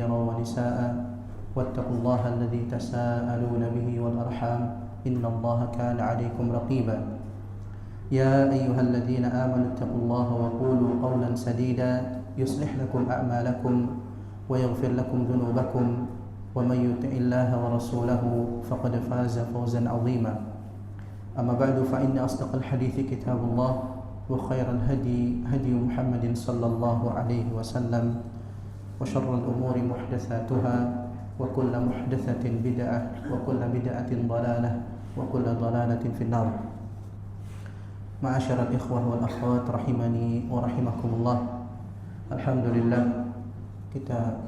ونساء واتقوا الله الذي تساءلون به والأرحام إن الله كان عليكم رقيبا يا أيها الذين آمنوا اتقوا الله وقولوا قولا سديدا يصلح لكم أعمالكم ويغفر لكم ذنوبكم ومن يطع الله ورسوله فقد فاز فوزا عظيما أما بعد فإن أصدق الحديث كتاب الله وخير الهدي هدي محمد صلى الله عليه وسلم وشر الأمور محدثاتها وكل محدثة بدعة وكل بدعة ضلالة وكل ضلالة في النار. Ma'asyiral ikhwah wal akhwat rahimani wa rahimakumullah. Alhamdulillah, kita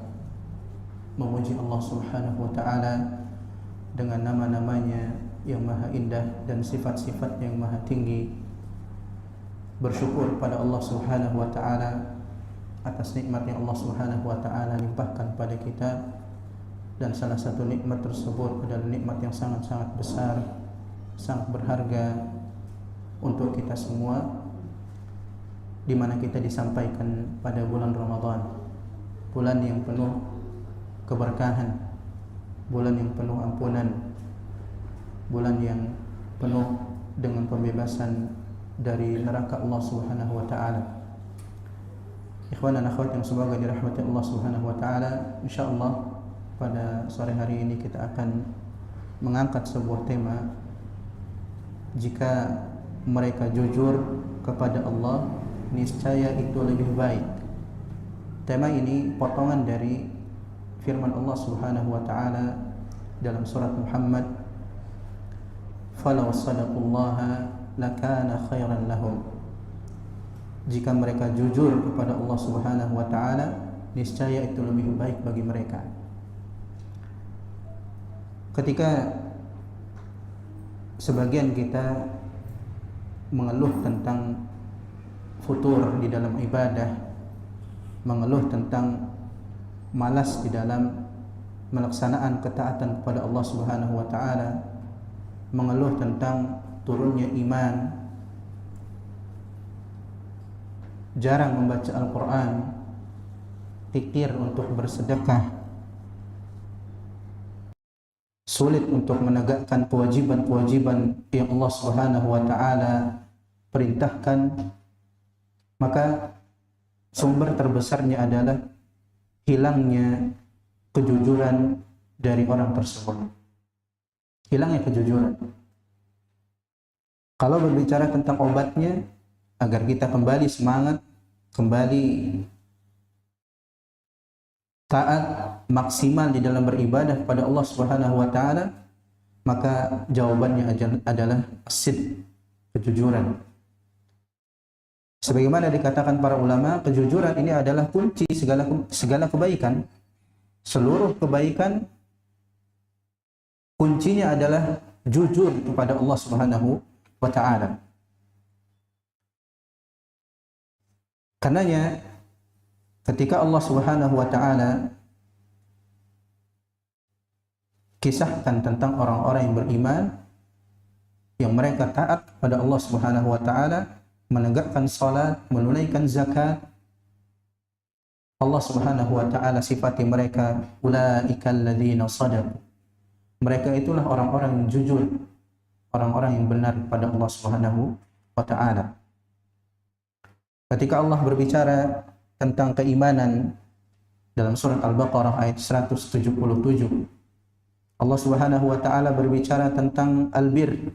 memuji Allah Subhanahu wa taala dengan nama-namanya yang maha indah dan sifat-sifat yang maha tinggi. Bersyukur pada Allah Subhanahu wa taala atas nikmat yang Allah Subhanahu wa taala limpahkan pada kita, dan salah satu nikmat tersebut adalah nikmat yang sangat-sangat besar, sangat berharga untuk kita semua, di mana kita disampaikan pada bulan Ramadan, bulan yang penuh keberkahan, bulan yang penuh ampunan, bulan yang penuh dengan pembebasan dari neraka Allah Subhanahu wa taala. Ikhwan dan akhwat yang semoga dirahmati Allah Subhanahu wa taala, insyaallah pada sore hari ini kita akan mengangkat sebuah tema, jika mereka jujur kepada Allah, niscaya itu lebih baik. Tema ini potongan dari firman Allah Subhanahu wa taala dalam surat Muhammad, "Falau shadaqullaha lakana khairan lahum." Jika mereka jujur kepada Allah Subhanahu wa taala, niscaya itu lebih baik bagi mereka. Ketika sebagian kita mengeluh tentang futur di dalam ibadah, mengeluh tentang malas di dalam melaksanaan ketaatan kepada Allah Subhanahu wa taala, mengeluh tentang turunnya iman, jarang membaca Al-Quran, pikir untuk bersedekah, sulit untuk menegakkan kewajiban-kewajiban yang Allah Subhanahu wa taala perintahkan, maka sumber terbesarnya adalah hilangnya kejujuran dari orang tersebut. Hilangnya kejujuran. Kalau berbicara tentang obatnya, agar kita kembali semangat, kembali taat, maksimal di dalam beribadah kepada Allah Subhanahu wa taala, maka jawabannya adalah as-sidq, kejujuran. Sebagaimana dikatakan para ulama, kejujuran ini adalah kunci segala kebaikan. Seluruh kebaikan kuncinya adalah jujur kepada Allah Subhanahu wa taala. Karenanya ketika Allah Subhanahu wa taala kisahkan tentang orang-orang yang beriman, yang mereka taat kepada Allah Subhanahu wa taala, menegakkan salat, menunaikan zakat, Allah Subhanahu wa taala sifati mereka, ulaikal ladzina shadaqu. Mereka itulah orang-orang yang jujur, orang-orang yang benar kepada Allah Subhanahu wa taala. Ketika Allah berbicara tentang keimanan dalam surat Al-Baqarah ayat 177, Allah Subhanahu wa taala berbicara tentang albir.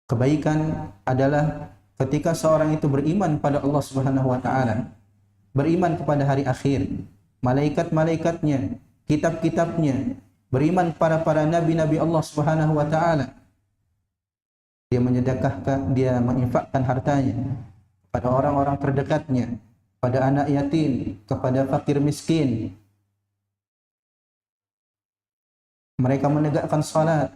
Kebaikan adalah ketika seorang itu beriman pada Allah Subhanahu wa taala, beriman kepada hari akhir, malaikat-malaikatnya, kitab-kitabnya, beriman kepada para nabi-nabi Allah Subhanahu wa taala. Dia menyedekahkan, dia menginfakkan hartanya pada orang-orang terdekatnya, pada anak yatim, kepada fakir miskin. Mereka menegakkan salat,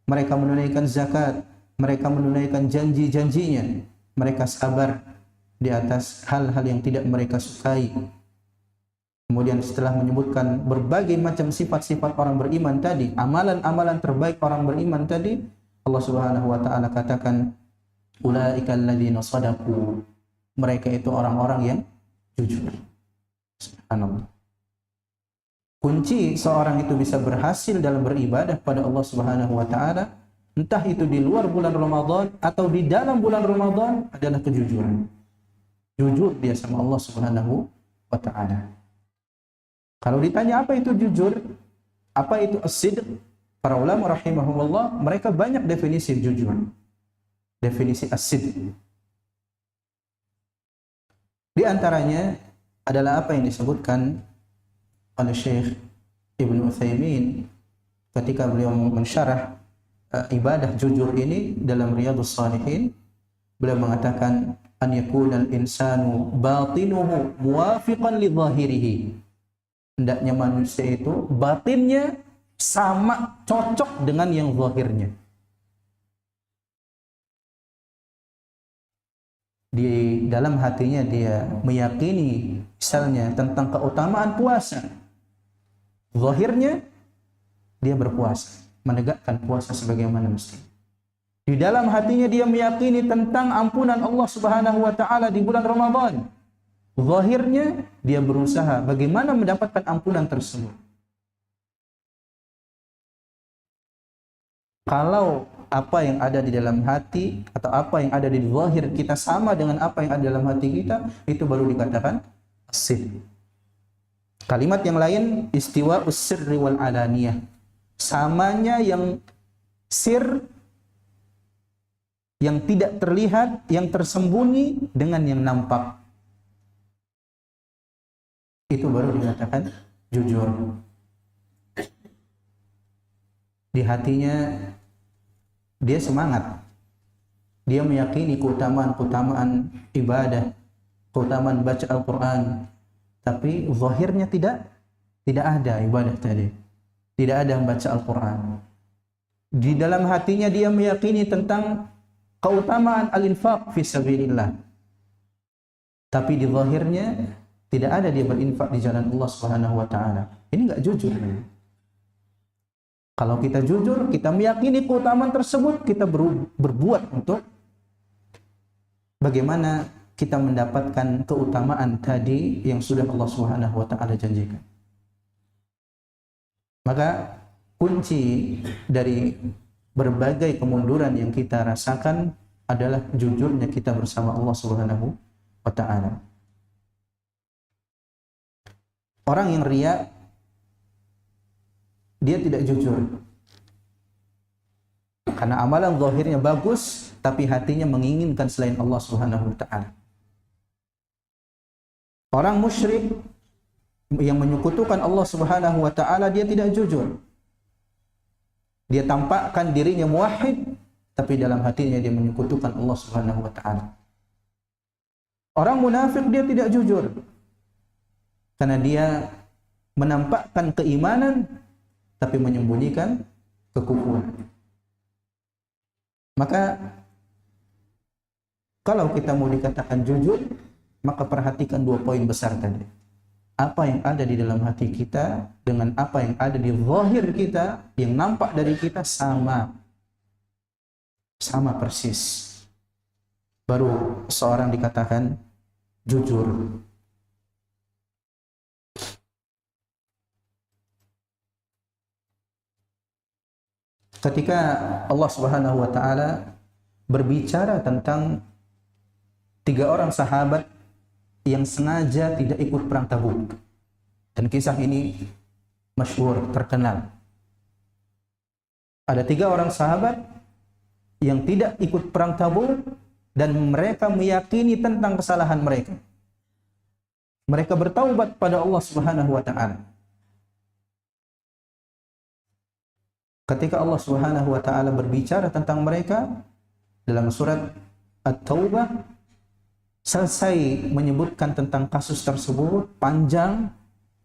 mereka menunaikan zakat, mereka menunaikan janji-janjinya, mereka sabar di atas hal-hal yang tidak mereka sukai. Kemudian setelah menyebutkan berbagai macam sifat-sifat orang beriman tadi, amalan-amalan terbaik orang beriman tadi, Allah Subhanahu wa taala katakan, ulaikal ladzina shadaqu. Mereka itu orang-orang yang jujur. Subhanallah. Kunci seorang itu bisa berhasil dalam beribadah pada Allah Subhanahu wa taala, entah itu di luar bulan Ramadan atau di dalam bulan Ramadan, adalah kejujuran. Jujur dia sama Allah Subhanahu wa taala. Kalau ditanya apa itu jujur, apa itu as-sidq, para ulama rahimahumullah mereka banyak definisi jujur. Definisi as-sidq. Di antaranya adalah apa yang disebutkan oleh Syekh Ibnu Utsaimin ketika beliau mensyarah ibadah jujur ini dalam Riyadhus Shalihin. Beliau mengatakan an yakunal insanu batinuhu muwafiqan li zahirihi. Hendaknya manusia itu batinnya sama, cocok dengan yang zahirnya. Di dalam hatinya dia meyakini misalnya tentang keutamaan puasa, zahirnya dia berpuasa, menegakkan puasa sebagaimana mesti. Di dalam hatinya dia meyakini tentang ampunan Allah Subhanahu wa taala di bulan Ramadan, zahirnya dia berusaha bagaimana mendapatkan ampunan tersebut. Kalau apa yang ada di dalam hati atau apa yang ada di zahir kita sama dengan apa yang ada dalam hati kita, itu baru dikatakan as-sidq. Kalimat yang lain istiwa us-sirri wal alaniyah. Samanya yang sir, yang tidak terlihat, yang tersembunyi dengan yang nampak. Itu baru dikatakan jujur. Di hatinya dia semangat, dia meyakini keutamaan-keutamaan ibadah, keutamaan baca Al-Quran, tapi zahirnya tidak ada ibadah tadi, tidak ada membaca Al-Quran. Di dalam hatinya dia meyakini tentang keutamaan al-infaq fi sabilillah, tapi di zahirnya tidak ada dia berinfak di jalan Allah Subhanahu wa taala. Ini enggak jujur. Kalau kita jujur, kita meyakini keutamaan tersebut, kita berbuat untuk bagaimana kita mendapatkan keutamaan tadi yang sudah Allah Subhanahu wa taala janjikan. Maka kunci dari berbagai kemunduran yang kita rasakan adalah jujurnya kita bersama Allah Subhanahu wa taala. Orang yang riya, dia tidak jujur. Karena amalan zahirnya bagus, tapi hatinya menginginkan selain Allah Subhanahu wa taala. Orang musyrik yang menyekutukan Allah Subhanahu wa taala, dia tidak jujur. Dia tampakkan dirinya muwahhid, tapi dalam hatinya dia menyekutukan Allah Subhanahu wa taala. Orang munafik dia tidak jujur. Karena dia menampakkan keimanan tapi menyembunyikan kekufuran. Maka kalau kita mau dikatakan jujur, maka perhatikan dua poin besar tadi. Apa yang ada di dalam hati kita dengan apa yang ada di zahir kita, yang nampak dari kita sama persis. Baru seorang dikatakan jujur. Ketika Allah Subhanahu wa taala berbicara tentang 3 orang sahabat yang sengaja tidak ikut perang Tabuk. Dan kisah ini masyhur, terkenal. Ada 3 orang sahabat yang tidak ikut perang Tabuk dan mereka meyakini tentang kesalahan mereka. Mereka bertaubat pada Allah Subhanahu wa taala. Ketika Allah Subhanahu wa taala berbicara tentang mereka dalam surat At-Taubah, selesai menyebutkan tentang kasus tersebut panjang,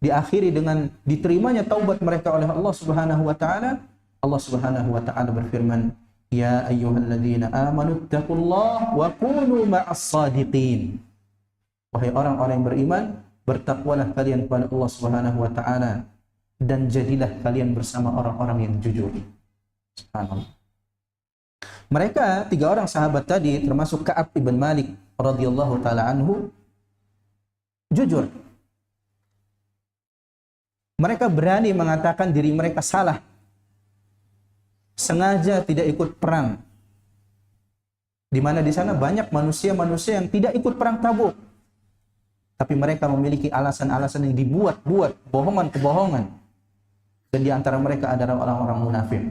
diakhiri dengan diterimanya taubat mereka oleh Allah Subhanahu wa taala. Allah Subhanahu wa taala berfirman, "Ya ayyuhalladzina amanu taqullaha wa kunu ma'as shadiqin." Wahai orang-orang yang beriman, bertakwalah kalian kepada Allah Subhanahu wa taala dan jadilah kalian bersama orang-orang yang jujur. Subhanallah. Mereka 3 orang sahabat tadi, termasuk Ka'ab ibn Malik radhiyallahu taala anhu, jujur. Mereka berani mengatakan diri mereka salah. Sengaja tidak ikut perang. Di mana di sana banyak manusia-manusia yang tidak ikut perang Tabuk. Tapi mereka memiliki alasan-alasan yang dibuat-buat, bohongan-kebohongan. Dan di antara mereka adalah orang-orang munafik.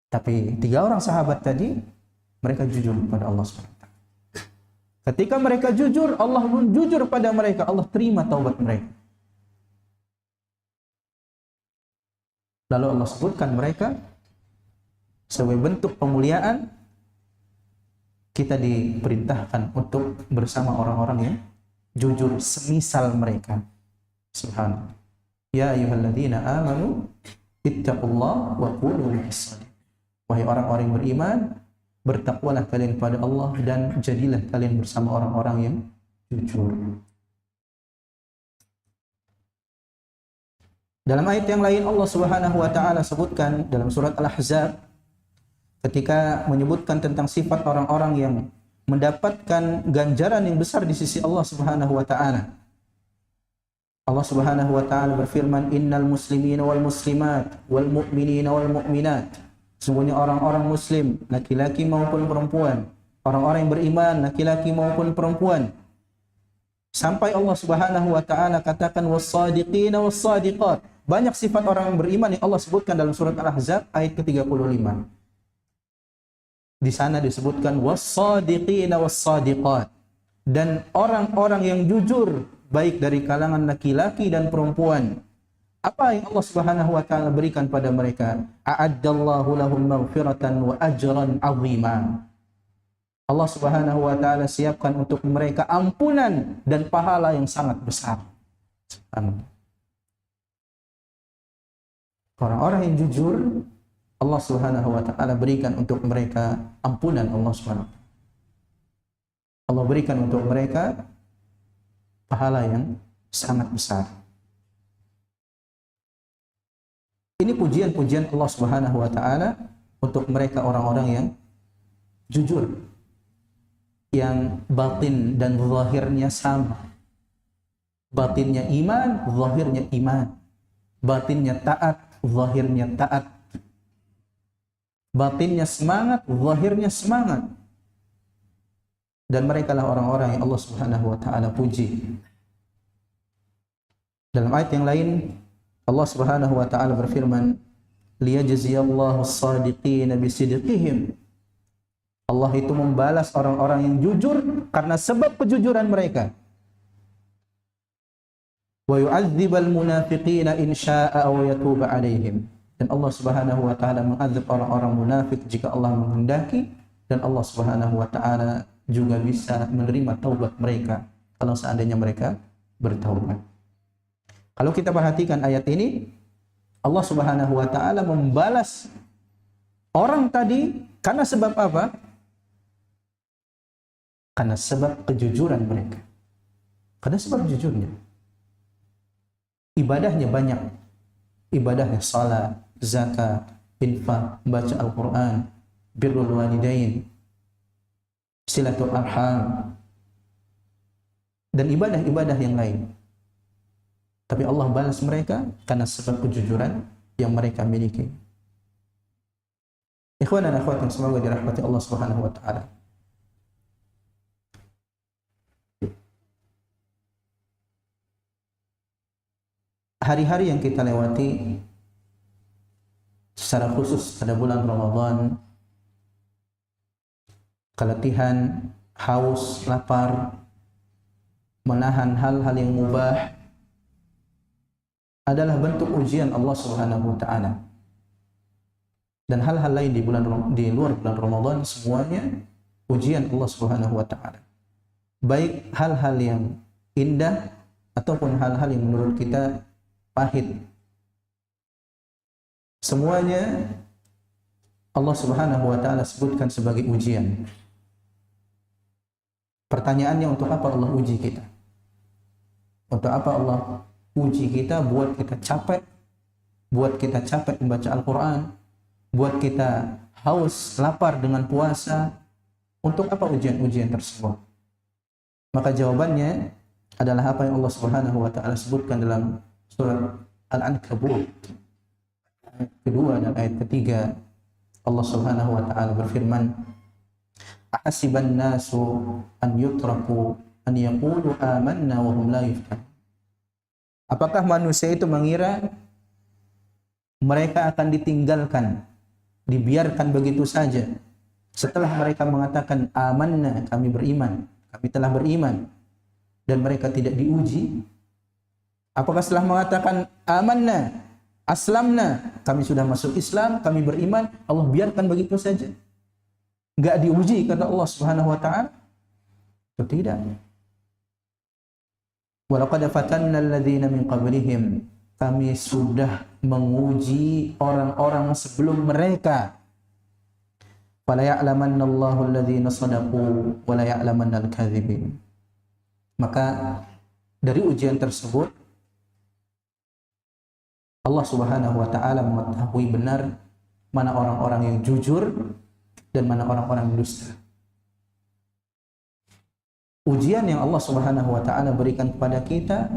Tapi 3 orang sahabat tadi, mereka jujur kepada Allah SWT. Ketika mereka jujur, Allah pun jujur pada mereka. Allah terima taubat mereka. Lalu Allah sebutkan mereka sebagai bentuk pemuliaan. Kita diperintahkan untuk bersama orang-orang yang jujur semisal mereka. Subhanallah. Ya ayyuhalladzina amanu ittaqullaha wa qulu bis-shadiq. Wahai orang-orang yang beriman, bertakwalah kalian kepada Allah dan jadilah kalian bersama orang-orang yang jujur. Dalam ayat yang lain Allah Subhanahu wa taala sebutkan dalam surat Al-Ahzab ketika menyebutkan tentang sifat orang-orang yang mendapatkan ganjaran yang besar di sisi Allah Subhanahu wa taala. Allah Subhanahu wa taala berfirman, "Innal muslimina wal muslimat wal mu'minina wal mu'minat." Sesungguhnya orang-orang muslim, laki-laki maupun perempuan, orang-orang yang beriman, laki-laki maupun perempuan. Sampai Allah Subhanahu wa taala katakan was-shadiqina was-shadiqat. Banyak sifat orang yang beriman yang Allah sebutkan dalam surat Al-Ahzab ayat ke-35. Di sana disebutkan was-shadiqina was-shadiqat, dan orang-orang yang jujur baik dari kalangan laki-laki dan perempuan. Apa yang Allah Subhanahu wa taala berikan pada mereka? A'addallahu lahum maghfiratan wa ajran 'azima. Allah Subhanahu wa taala siapkan untuk mereka ampunan dan pahala yang sangat besar. Orang-orang yang jujur, Allah Subhanahu wa taala berikan untuk mereka ampunan Allah Subhanahu. Allah berikan untuk mereka pahala yang sangat besar. Ini pujian-pujian Allah Subhanahu wa taala untuk mereka orang-orang yang jujur, yang batin dan zahirnya sama. Batinnya iman, zahirnya iman. Batinnya taat, zahirnya taat. Batinnya semangat, zahirnya semangat. Dan mereka lah orang-orang yang Allah Subhanahu wa taala puji. Dalam ayat yang lain Allah Subhanahu wa taala berfirman, liyajziyallahu as-shadiqina bisidqihim. Allah itu membalas orang-orang yang jujur karena sebab kejujuran mereka. Wa yu'adzibal munafiqina in syaa'a aw yatuba 'alaihim. Dan Allah Subhanahu wa taala mengazab orang-orang munafik jika Allah menghendaki, dan Allah Subhanahu wa taala juga bisa menerima taubat mereka kalau seandainya mereka bertaubat. Kalau kita perhatikan ayat ini, Allah Subhanahu wa taala membalas orang tadi karena sebab apa? Karena sebab kejujuran mereka. Karena sebab jujurnya. Ibadahnya banyak. Ibadahnya salat, zakat, infak, baca Al-Qur'an, birrul walidain, silaturahim, dan ibadah-ibadah yang lain. Tapi Allah balas mereka karena sebab kejujuran yang mereka miliki. Ikhwan dan akhwat yang semoga dirahmati Allah Subhanahu wa taala. Hari-hari yang kita lewati secara khusus pada bulan Ramadan, keletihan, haus, lapar, menahan hal-hal yang mubah adalah bentuk ujian Allah Subhanahu wa taala. Dan hal-hal lain di luar bulan Ramadan semuanya ujian Allah Subhanahu wa taala. Baik hal-hal yang indah ataupun hal-hal yang menurut kita pahit. Semuanya Allah Subhanahu wa taala sebutkan sebagai ujian. Pertanyaannya, untuk apa Allah uji kita? Untuk apa Allah uji kita? Buat kita capek, buat kita capek membaca Al-Quran, buat kita haus, lapar dengan puasa. Untuk apa ujian-ujian tersebut? Maka jawabannya, adalah apa yang Allah Subhanahu wa taala sebutkan dalam surat Al-Ankabut ayat kedua dan ayat ketiga. Allah Subhanahu wa taala berfirman, "Ahasiban nasu an yutraku an yaqulu amanna wa hum la yuftanun." Apakah manusia itu mengira mereka akan ditinggalkan, dibiarkan begitu saja setelah mereka mengatakan amanna, kami beriman, kami telah beriman, dan mereka tidak diuji? Apakah setelah mengatakan amanna, aslamna, kami sudah masuk Islam, kami beriman, Allah biarkan begitu saja? Enggak diuji kata Allah Subhanahu wa taala? Tidak. Walaqad fatanna alladhina min qablihim, kami sudah menguji orang-orang sebelum mereka. Fala ya'lamanna Allahu alladhina shadaqu wa la ya'lamanna al-kadhibin. Maka dari ujian tersebut Allah Subhanahu wa taala mengetahui benar mana orang-orang yang jujur dan mana orang-orang yang dusta. Ujian yang Allah Subhanahu wa taala berikan kepada kita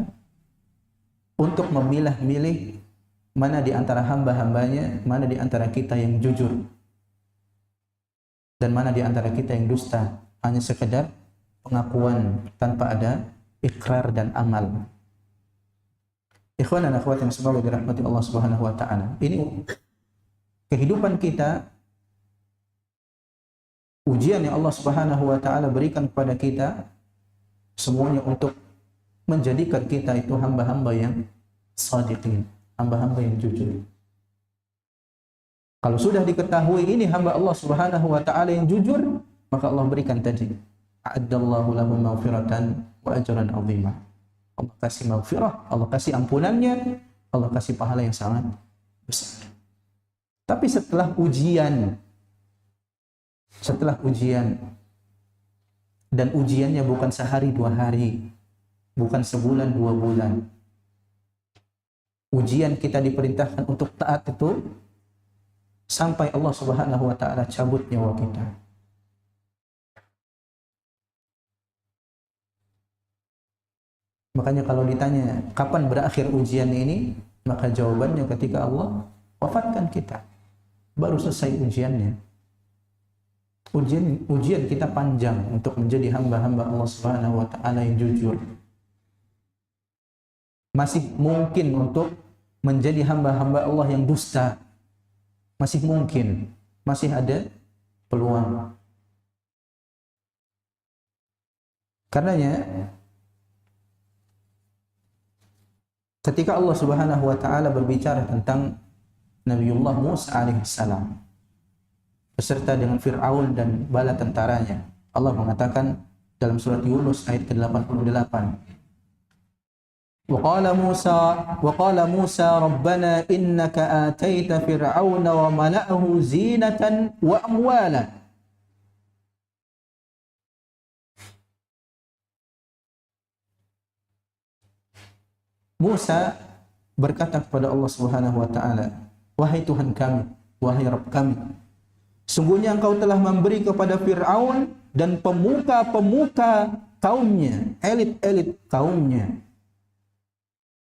untuk memilah-milih mana di antara hamba-hambanya, mana di antara kita yang jujur dan mana di antara kita yang dusta, hanya sekedar pengakuan tanpa ada ikrar dan amal. Ikhwan dan akhwat yang semoga dirahmati Allah Subhanahu wa taala. Ini kehidupan kita, ujian yang Allah Subhanahu wa taala berikan kepada kita semuanya untuk menjadikan kita itu hamba-hamba yang shadiqin, hamba-hamba yang jujur. Kalau sudah diketahui ini hamba Allah Subhanahu wa taala yang jujur, maka Allah berikan tadi, a'addallahu lahum maghfiratan wa ajran 'azima. Allah kasih maghfirah, Allah kasih ampunannya, Allah kasih pahala yang sangat besar. Tapi setelah ujian, dan ujiannya bukan sehari dua hari, bukan sebulan dua bulan. Ujian kita diperintahkan untuk taat itu sampai Allah Subhanahu wa taala cabut nyawa kita. Makanya kalau ditanya kapan berakhir ujian ini, maka jawabannya ketika Allah wafatkan kita. Baru selesai ujiannya. Ujian kita panjang untuk menjadi hamba-hamba Allah Subhanahu wa taala yang jujur. Masih mungkin untuk menjadi hamba-hamba Allah yang dusta. Masih mungkin, masih ada peluang. Karenanya ketika Allah Subhanahu wa taala berbicara tentang Nabiullah Musa alaihissalam beserta dengan Fir'aun dan bala tentaranya, Allah mengatakan dalam surat Yunus ayat ke-88, wa qala Musa rabbana innaka ataita fir'auna wa mala'ahu zinatan wa amwala. Musa berkata kepada Allah Subhanahu wa taala, wahai Tuhan kami, wahai Rabb kami, sungguhnya engkau telah memberi kepada Fir'aun dan pemuka-pemuka kaumnya, elit-elit kaumnya,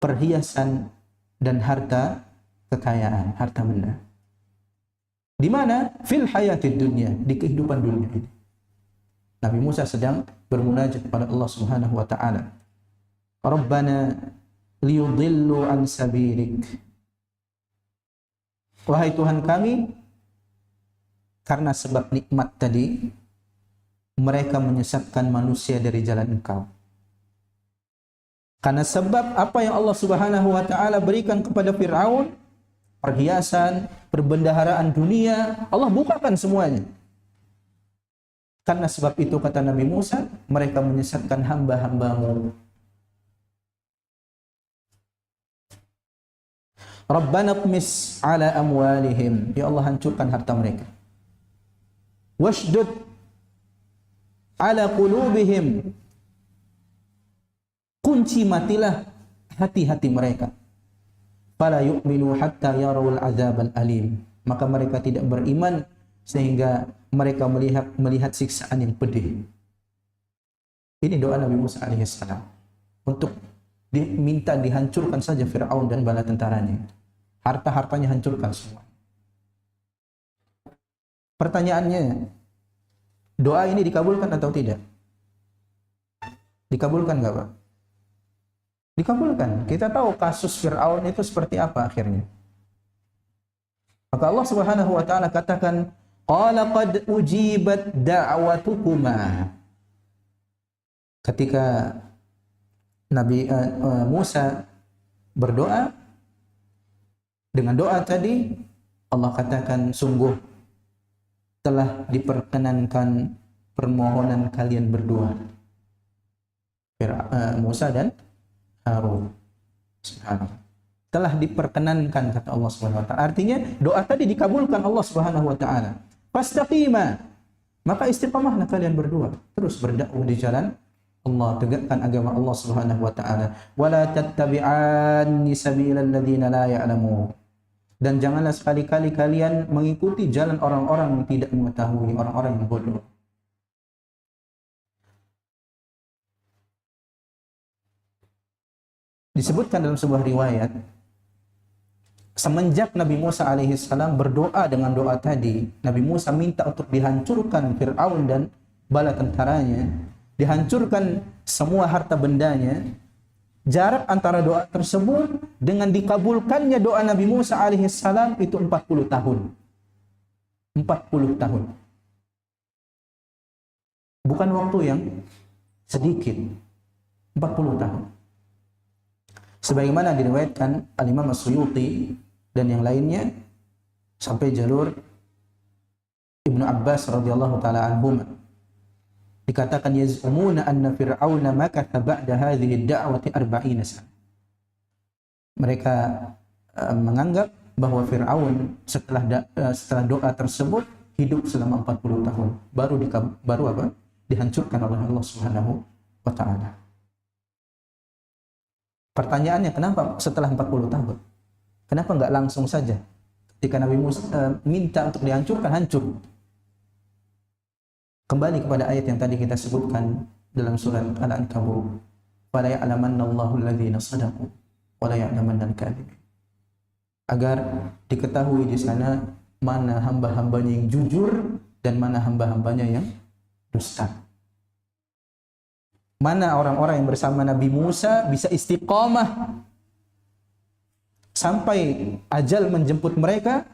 perhiasan dan harta kekayaan, harta benda. Di mana? Fil hayatid dunya, di kehidupan dunia ini. Nabi Musa sedang bermunajat kepada Allah Subhanahu wa taala. Rabbana liyudillu an sabilik. Wahai Tuhan kami, karena sebab nikmat tadi, mereka menyesatkan manusia dari jalan Engkau. Karena sebab apa yang Allah Subhanahu wa taala berikan kepada Fir'aun, perhiasan, perbendaharaan dunia, Allah bukakan semuanya. Karena sebab itu kata Nabi Musa, mereka menyesatkan hamba-hambamu. Rabbana tmis ala amwalihim, ya Allah hancurkan harta mereka. Washdud ala qulubihim, kunci matilah hati-hati mereka. Fala yu'minu hatta yarawul azabal alim, maka mereka tidak beriman sehingga mereka melihat siksaan yang pedih. Ini doa Nabi Musa alaihissalam. untuk diminta dihancurkan saja Fir'aun dan bala tentaranya. Harta-hartanya hancurkan semua. Pertanyaannya, doa ini dikabulkan atau tidak? Dikabulkan nggak, Pak? Dikabulkan. Kita tahu kasus Fir'aun itu seperti apa akhirnya. Maka Allah Subhanahu wa taala katakan, qala qad ujibat da'watukuma. Ketika Nabi Musa berdoa, dengan doa tadi Allah katakan, sungguh telah diperkenankan permohonan kalian berdua, Musa dan Harun. Subhanallah. Telah diperkenankan, kata Allah Subhanahu wa taala. Artinya doa tadi dikabulkan Allah Subhanahu wa taala. Fastaqima, maka istiqamahlah kalian berdua, terus berdakwah di jalan Allah, tegakkan agama Allah Subhanahu wa taala. Wala tattabi'anni sabilal ladzina la ya'lamun. Dan janganlah sekali-kali kalian mengikuti jalan orang-orang yang tidak mengetahui, orang-orang yang bodoh. Disebutkan dalam sebuah riwayat, semenjak Nabi Musa alaihissalam berdoa dengan doa tadi, Nabi Musa minta untuk dihancurkan Fir'aun dan bala tentaranya, dihancurkan semua harta bendanya. Jarak antara doa tersebut dengan dikabulkannya doa Nabi Musa alaihissalam itu 40 tahun. 40 tahun. Bukan waktu yang sedikit. 40 tahun. Sebagaimana diriwayatkan Al-Imam As-Suyuti dan yang lainnya sampai jalur Ibnu Abbas radhiyallahu taala anhuma, dikatakan yaz'umuna anna fir'auna makatha ba'da hadhihi ad-da'wati 40 sana. Mereka menganggap bahwa Fir'aun setelah doa tersebut hidup selama 40 tahun, baru dihancurkan oleh Allah Subhanahu wa taala. Pertanyaannya, kenapa setelah 40 tahun? Kenapa enggak langsung saja? Ketika Nabi Musa minta untuk dihancurkan, hancur. Kembali kepada ayat yang tadi kita sebutkan dalam surat Al-Ankabut, "Fala ya'lamanna Allahu alladhina shadaqu wa la ya'lamanna al-kadhibin." Agar diketahui di sana mana hamba-hambanya yang jujur dan mana hamba-hambanya yang dusta. Mana orang-orang yang bersama Nabi Musa bisa istiqamah sampai ajal menjemput mereka,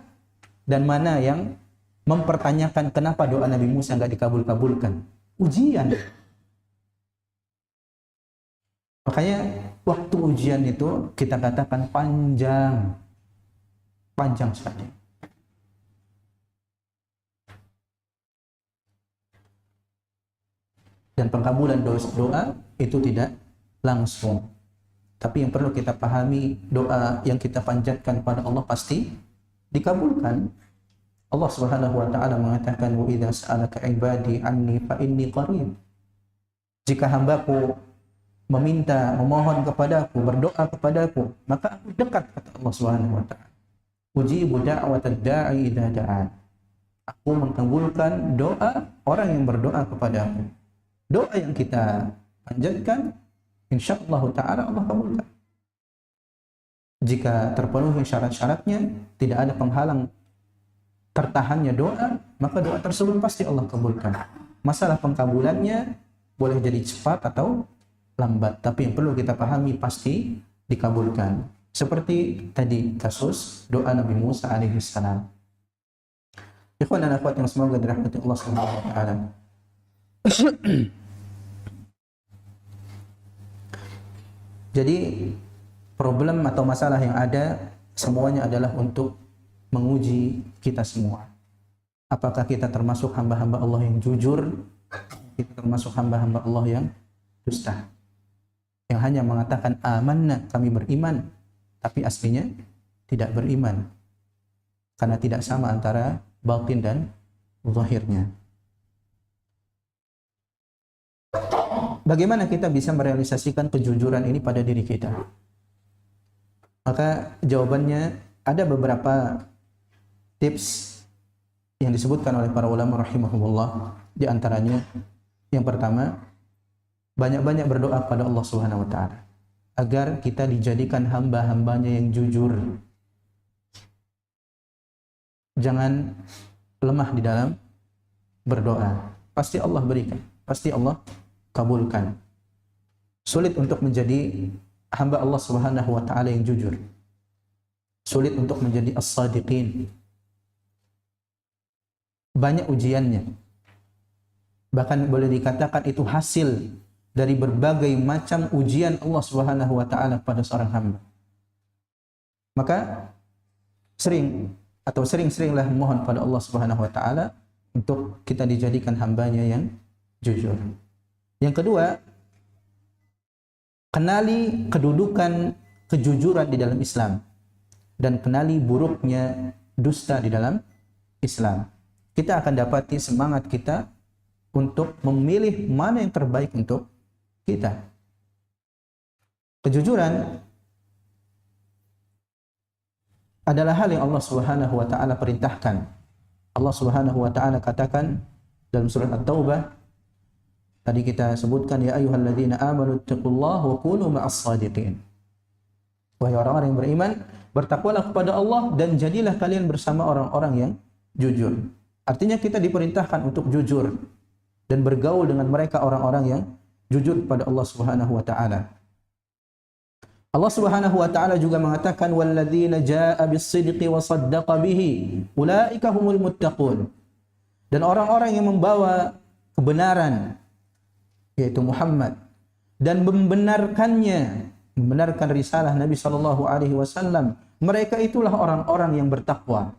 dan mana yang mempertanyakan kenapa doa Nabi Musa enggak dikabul-kabulkan. Ujian. Makanya waktu ujian itu kita katakan panjang. Panjang sekali. Dan pengkabulan doa itu tidak langsung. Tapi yang perlu kita pahami, doa yang kita panjatkan pada Allah pasti dikabulkan. Allah Subhanahu wa taala mengatakan, "Wa idza sa'alaka 'ibadi 'anni fa inni qarib." Jika hambaku memohon kepadaku, berdoa kepadaku, maka aku dekat, kata Allah Subhanahu wa taala. Ujibu da'watad da'i idza da'an. Aku mengabulkan doa orang yang berdoa kepadaku. Doa yang kita panjatkan, insyaallah taala Allah kabulkan. Jika terpenuhi syarat-syaratnya, tidak ada penghalang tertahannya doa, maka doa tersebut pasti Allah kabulkan. Masalah pengkabulannya boleh jadi cepat atau lambat, tapi yang perlu kita pahami pasti dikabulkan. Seperti tadi kasus doa Nabi Musa alaihissalam. Ikhwan dan akhwat yang semoga dirahmati Allah Subhanahu wa taala. Jadi problem atau masalah yang ada semuanya adalah untuk menguji kita semua. Apakah kita termasuk hamba-hamba Allah yang jujur? Kita termasuk hamba-hamba Allah yang dusta, yang hanya mengatakan amanna, kami beriman, tapi aslinya tidak beriman, karena tidak sama antara batin dan zahirnya. Bagaimana kita bisa merealisasikan kejujuran ini pada diri kita? Maka jawabannya ada beberapa tips yang disebutkan oleh para ulama rahimahumullah. Di antaranya, yang pertama, banyak-banyak berdoa pada Allah Subhanahu wa taala agar kita dijadikan hamba-hambanya yang jujur. Jangan lemah di dalam berdoa. Pasti Allah berikan, pasti Allah kabulkan. Sulit untuk menjadi hamba Allah Subhanahu wa taala yang jujur. Sulit untuk menjadi as-sadiqin. Banyak ujiannya. Bahkan boleh dikatakan itu hasil dari berbagai macam ujian Allah Subhanahu wa taala pada seorang hamba. Maka sering-seringlah mohon pada Allah Subhanahu wa taala untuk kita dijadikan hambanya yang jujur. Yang kedua, kenali kedudukan kejujuran di dalam Islam dan kenali buruknya dusta di dalam Islam. Kita akan dapati semangat kita untuk memilih mana yang terbaik untuk kita. Kejujuran adalah hal yang Allah Subhanahu wa taala perintahkan. Allah Subhanahu wa taala katakan dalam surat At-Taubah, tadi kita sebutkan, ya ayyuhalladzina amanu taqullaha wa kunu ma'as shadiqin. Wahai orang-orang yang beriman, bertakwalah kepada Allah dan jadilah kalian bersama orang-orang yang jujur. Artinya kita diperintahkan untuk jujur dan bergaul dengan mereka orang-orang yang jujur kepada Allah Subhanahu wa taala. Allah Subhanahu wa taala juga mengatakan walladzina jaa'a bis-sidqi wa saddaqa bihi ulaika humul muttaqun. Dan orang-orang yang membawa kebenaran yaitu Muhammad dan membenarkan risalah Nabi sallallahu alaihi wasallam, mereka itulah orang-orang yang bertakwa.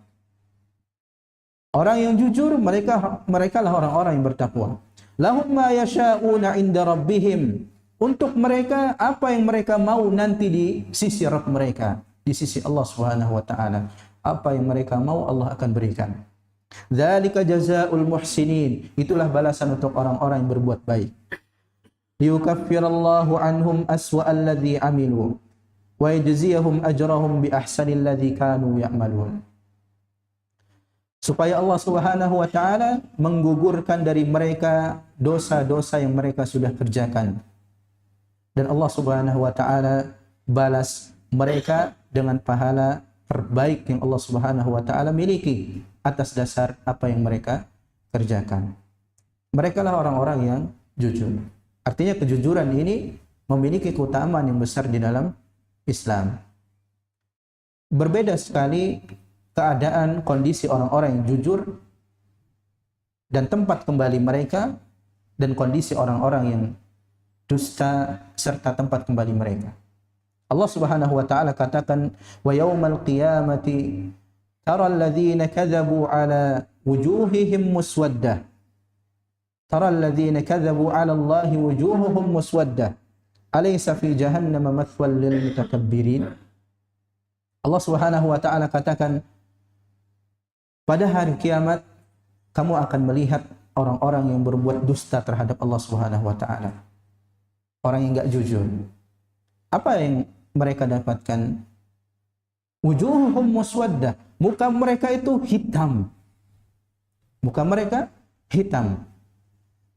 Orang yang jujur, mereka lah orang-orang yang bertakwa. Lahum ma yasha'una 'inda rabbihim. Untuk mereka apa yang mereka mau nanti di sisi Rabb mereka, di sisi Allah Subhanahu wa taala. Apa yang mereka mau Allah akan berikan. Dzalika jazaa'ul muhsinin. Itulah balasan untuk orang-orang yang berbuat baik. Liyukaffirallahu anhum aswa'alladzi 'amilu wa yajziyahum ajrahum bi ahsanil ladzi kanu ya'malun. Supaya Allah Subhanahu wa taala menggugurkan dari mereka dosa-dosa yang mereka sudah kerjakan. Dan Allah Subhanahu wa taala balas mereka dengan pahala terbaik yang Allah Subhanahu wa taala miliki atas dasar apa yang mereka kerjakan. Mereka lah orang-orang yang jujur. Artinya kejujuran ini memiliki keutamaan yang besar di dalam Islam. Berbeda sekali keadaan kondisi orang-orang yang jujur dan tempat kembali mereka dan kondisi orang-orang yang dusta serta tempat kembali mereka. Allah Subhanahu wa taala katakan wa yaumal qiyamati taral ladzina kadzabu ala wujuhihim muswaddah. Taral ladzina kadzabu ala Allahi wujuhuhum muswaddah. Alaysa fi jahannam mathwal lil mutakabbirin. Allah Subhanahu wa taala katakan pada hari kiamat kamu akan melihat orang-orang yang berbuat dusta terhadap Allah Subhanahu wa taala. Orang yang enggak jujur. Apa yang mereka dapatkan? Wujuhuhum muswaddah. Muka mereka itu hitam. Muka mereka hitam.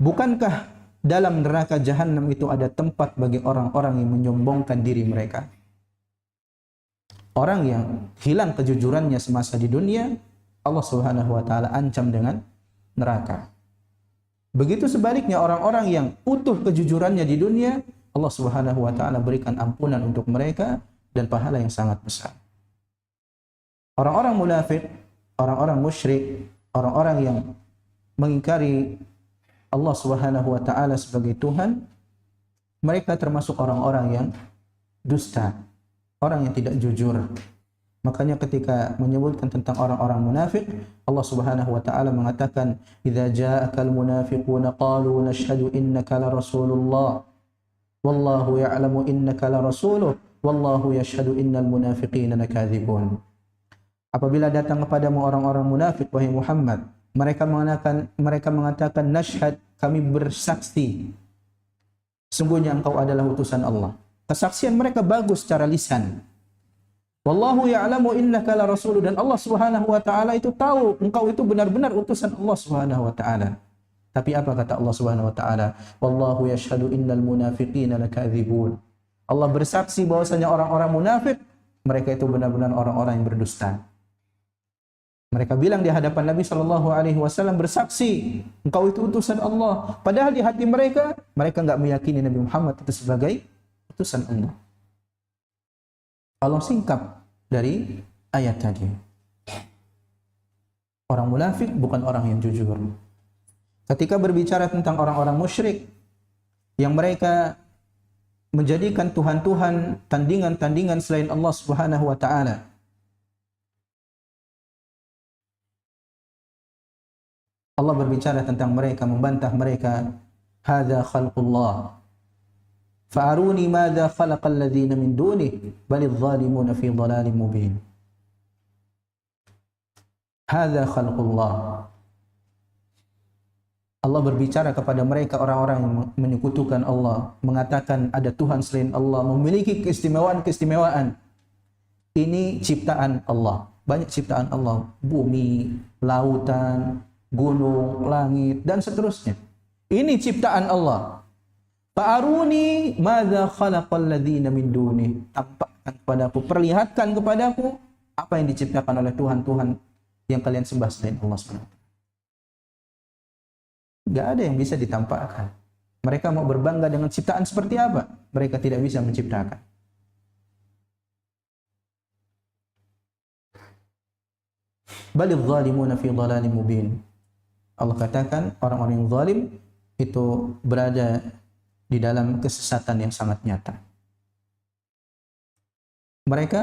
Bukankah dalam neraka jahanam itu ada tempat bagi orang-orang yang menyombongkan diri mereka? Orang yang hilang kejujurannya semasa di dunia, Allah Subhanahu wa taala ancam dengan neraka. Begitu sebaliknya orang-orang yang utuh kejujurannya di dunia, Allah Subhanahu wa taala berikan ampunan untuk mereka dan pahala yang sangat besar. Orang-orang munafik, orang-orang musyrik, orang-orang yang mengingkari Allah Subhanahu wa taala sebagai Tuhan, mereka termasuk orang-orang yang dusta, orang yang tidak jujur. Makanya ketika menyebutkan tentang orang-orang munafik, Allah Subhanahu wa taala mengatakan, "Idza ja'akal munafiquna qalu nashhadu innaka la rasulullah wallahu ya'lamu innaka la rasuluh wallahu yashhadu innal munafiqina lakadzibun." Apabila datang kepadamu orang-orang munafik wahai Muhammad, mereka mengatakan nashhad, kami bersaksi sungguhnya engkau adalah utusan Allah. Kesaksian mereka bagus secara lisan. Wallahu ya'lamu innaka la rasuluh, dan Allah Subhanahu wa taala itu tahu engkau itu benar-benar utusan Allah Subhanahu wa taala. Tapi apa kata Allah Subhanahu wa taala? Wallahu yashhadu innal munafiqina lakadzibun. Allah bersaksi bahwasanya orang-orang munafik mereka itu benar-benar orang-orang yang berdusta. Mereka bilang di hadapan Nabi sallallahu alaihi wasallam bersaksi, engkau itu utusan Allah. Padahal di hati mereka enggak meyakini Nabi Muhammad itu sebagai utusan Allah. Allah singkap dari ayat tadi. Orang munafik bukan orang yang jujur. Ketika berbicara tentang orang-orang musyrik yang mereka menjadikan tuhan-tuhan, tandingan-tandingan selain Allah Subhanahu wa taala, Allah berbicara tentang mereka, membantah mereka, hadza khalqullah fa'aruni madza khalaqal ladzina min dunihi balidz zalimuna fi dhalalin mubin. Hadza khalqullah. Allah berbicara kepada mereka orang-orang yang menyekutukan Allah, mengatakan ada Tuhan selain Allah, memiliki keistimewaan-keistimewaan. Ini ciptaan Allah. Banyak ciptaan Allah, bumi, lautan, gunung, langit, dan seterusnya. Ini ciptaan Allah. Fa'aruni madza khalaqal ladzina min duni. Tampakkan kepadaku, perlihatkan kepadaku apa yang diciptakan oleh Tuhan-Tuhan yang kalian sembah selain Allah SWT. Gak ada yang bisa ditampakkan. Mereka mau berbangga dengan ciptaan seperti apa? Mereka tidak bisa menciptakan. Balidz zalimuna fi dhalalin mubin. Allah katakan orang-orang yang zalim itu berada di dalam kesesatan yang sangat nyata. Mereka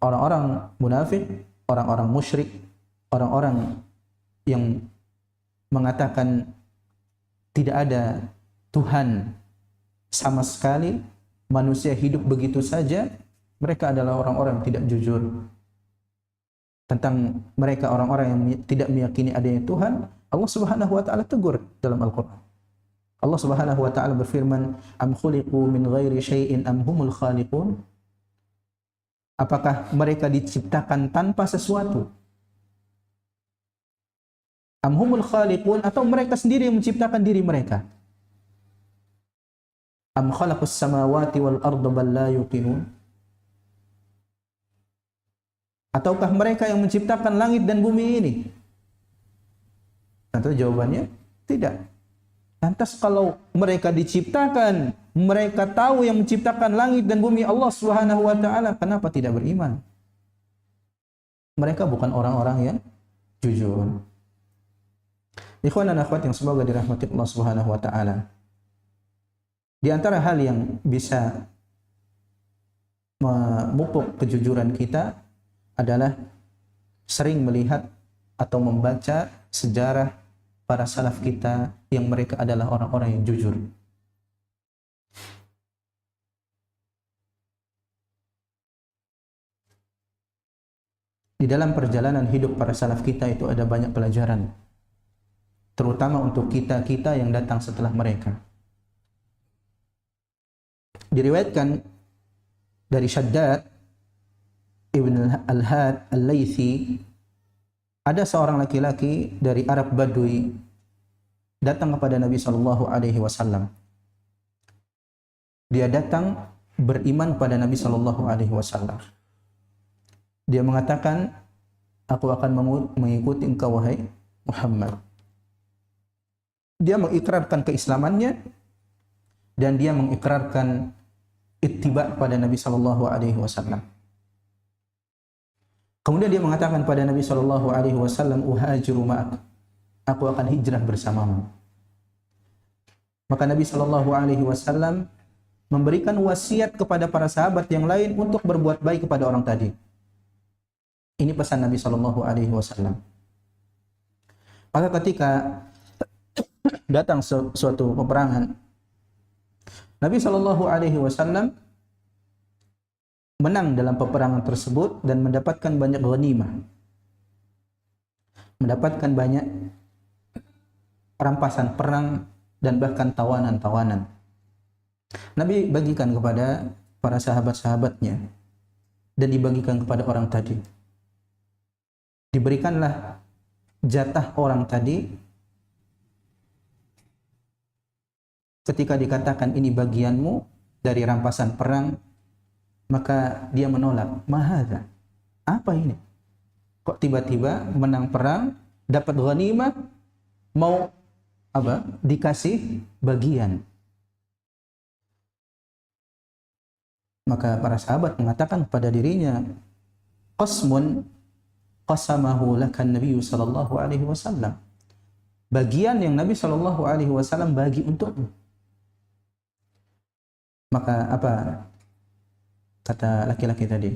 orang-orang munafik, orang-orang musyrik, orang-orang yang mengatakan tidak ada Tuhan sama sekali, manusia hidup begitu saja. Mereka adalah orang-orang yang tidak jujur. Tentang mereka orang-orang yang tidak meyakini adanya Tuhan, Allah Subhanahu wa taala tegur dalam Al-Qur'an. Allah Subhanahu wa taala berfirman, am khuliqu min ghairi syai'in am humul khaliqun? Apakah mereka diciptakan tanpa sesuatu? Am humul khaliqun, atau mereka sendiri yang menciptakan diri mereka? Am khalaqus samawati wal arda bal la yuqinun? Ataukah mereka yang menciptakan langit dan bumi ini? Tentu jawabannya tidak. Lantas kalau mereka diciptakan, mereka tahu yang menciptakan langit dan bumi Allah Subhanahu wa taala, kenapa tidak beriman? Mereka bukan orang-orang yang jujur. Ikhwan dan akhwat yang semoga dirahmati Allah Subhanahu wa taala. Di antara hal yang bisa memupuk kejujuran kita adalah sering melihat atau membaca sejarah para salaf kita yang mereka adalah orang-orang yang jujur. Di dalam perjalanan hidup para salaf kita itu ada banyak pelajaran, terutama untuk kita-kita yang datang setelah mereka. Diriwayatkan dari Shaddad Ibn Al-Had Al-Laythi, ada seorang laki-laki dari Arab Badui datang kepada Nabi sallallahu alaihi wasallam. Dia datang beriman pada Nabi sallallahu alaihi wasallam. Dia mengatakan, aku akan mengikuti engkau wahai Muhammad. Dia mengikrarkan keislamannya dan dia mengikrarkan ittiba pada Nabi sallallahu alaihi wasallam. Kemudian dia mengatakan pada Nabi sallallahu alaihi wasallam, uhajiru ma'ak. Aku akan hijrah bersamamu. Maka Nabi sallallahu alaihi wasallam memberikan wasiat kepada para sahabat yang lain untuk berbuat baik kepada orang tadi. Ini pesan Nabi sallallahu alaihi wasallam. Maka ketika datang suatu peperangan, Nabi sallallahu alaihi wasallam menang dalam peperangan tersebut dan mendapatkan banyak ghanimah, mendapatkan banyak rampasan perang dan bahkan tawanan-tawanan. Nabi bagikan kepada para sahabat-sahabatnya dan dibagikan kepada orang tadi. Diberikanlah jatah orang tadi ketika dikatakan ini bagianmu dari rampasan perang, maka dia menolak. Mahadza? Apa ini? Kok tiba-tiba menang perang, dapat ghanimah, mau apa? Dikasih bagian. Maka para sahabat mengatakan kepada dirinya, qasmun qasamahu lakan Nabi sallallahu alaihi wasallam. Bagian yang Nabi sallallahu alaihi wasallam bagi untukmu. Maka apa kata laki-laki tadi?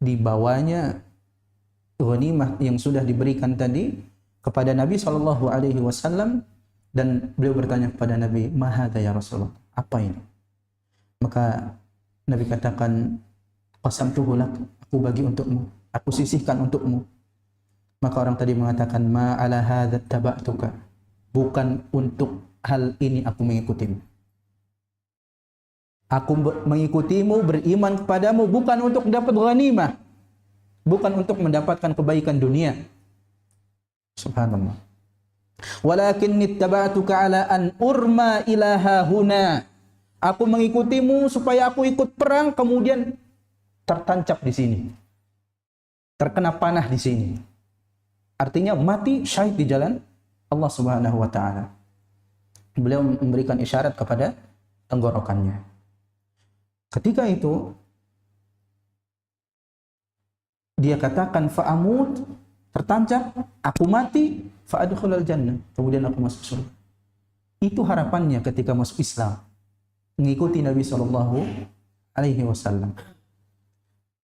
Dibawanya ghanimah yang sudah diberikan tadi kepada Nabi sallallahu alaihi wasallam, dan beliau bertanya kepada Nabi, "Ma hadza ya Rasulullah?" Apa ini? Maka Nabi katakan, qasamtuhu lak, aku bagi untukmu, aku sisihkan untukmu. Maka orang tadi mengatakan, ma ala hadza taba'tuka, bukan untuk hal ini aku mengikutimu. Aku mengikutimu, beriman kepadamu bukan untuk dapat ghanimah, bukan untuk mendapatkan kebaikan dunia. Subhanallah. Walakinni taba'tuka ala an urma ilaha huna. Aku mengikutimu supaya aku ikut perang, kemudian tertancap di sini, terkena panah di sini. Artinya mati syahid di jalan Allah Subhanahu wa taala. Beliau memberikan isyarat kepada tenggorokannya. Ketika itu dia katakan fa'amut, tertancap, aku mati, fa'adkhulul jannah, kemudian aku masuk surga. Itu harapannya ketika masuk Islam, mengikuti Nabi sallallahu alaihi wasallam.